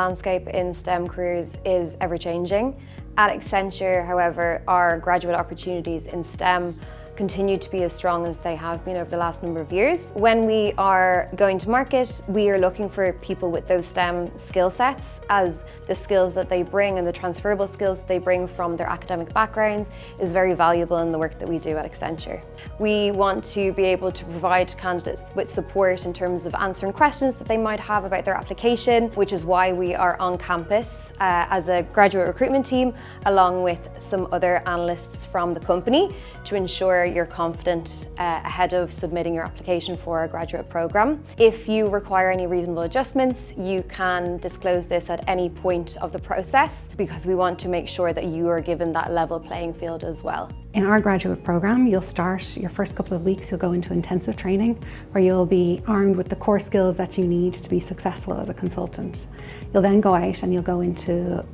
landscape in STEM careers is ever-changing. At Accenture, however, our graduate opportunities in STEM continue to be as strong as they have been over the last number of years. When we are going to market, we are looking for people with those STEM skill sets, as the skills that they bring and the transferable skills that they bring from their academic backgrounds is very valuable in the work that we do at Accenture. We want to be able to provide candidates with support in terms of answering questions that they might have about their application, which is why we are on campus as a graduate recruitment team, along with some other analysts from the company, to ensure you're confident ahead of submitting your application for our graduate program. If you require any reasonable adjustments, you can disclose this at any point of the process, because we want to make sure that you are given that level playing field as well. In our graduate program, you'll start your first couple of weeks, you'll go into intensive training where you'll be armed with the core skills that you need to be successful as a consultant. You'll then go out and you'll go into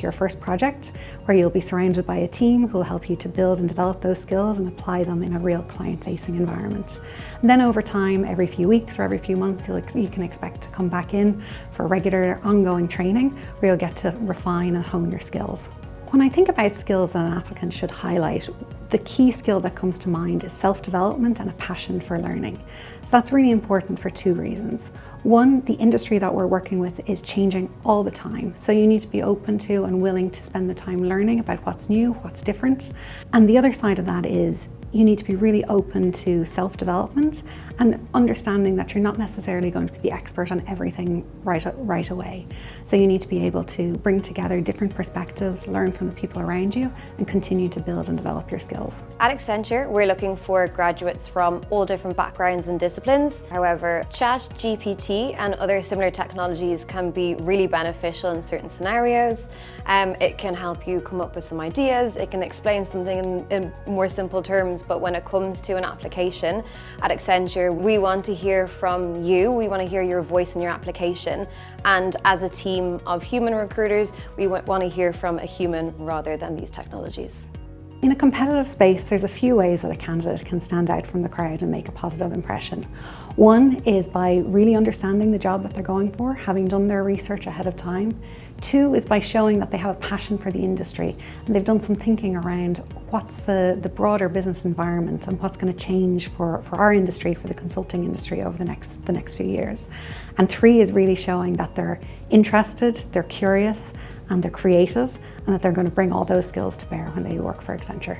your first project where you'll be surrounded by a team who will help you to build and develop those skills and apply them in a real client-facing environment. And then over time, every few weeks or every few months, you can expect to come back in for regular ongoing training where you'll get to refine and hone your skills. When I think about skills that an applicant should highlight, the key skill that comes to mind is self-development and a passion for learning. So that's really important for two reasons. One, the industry that we're working with is changing all the time. So you need to be open to and willing to spend the time learning about what's new, what's different. And the other side of that is you need to be really open to self-development and understanding that you're not necessarily going to be the expert on everything right away. So you need to be able to bring together different perspectives, learn from the people around you, and continue to build and develop your skills. At Accenture, we're looking for graduates from all different backgrounds and disciplines. However, ChatGPT and other similar technologies can be really beneficial in certain scenarios. It can help you come up with some ideas, it can explain something in more simple terms, but when it comes to an application at Accenture, we want to hear from you, we want to hear your voice in your application, and as a team of human recruiters, we want to hear from a human rather than these technologies. In a competitive space, there's a few ways that a candidate can stand out from the crowd and make a positive impression. One is by really understanding the job that they're going for, having done their research ahead of time. Two is by showing that they have a passion for the industry and they've done some thinking around what's the broader business environment and what's going to change for our industry, for the consulting industry over the next few years. And three is really showing that they're interested, they're curious, and they're creative, and that they're going to bring all those skills to bear when they work for Accenture.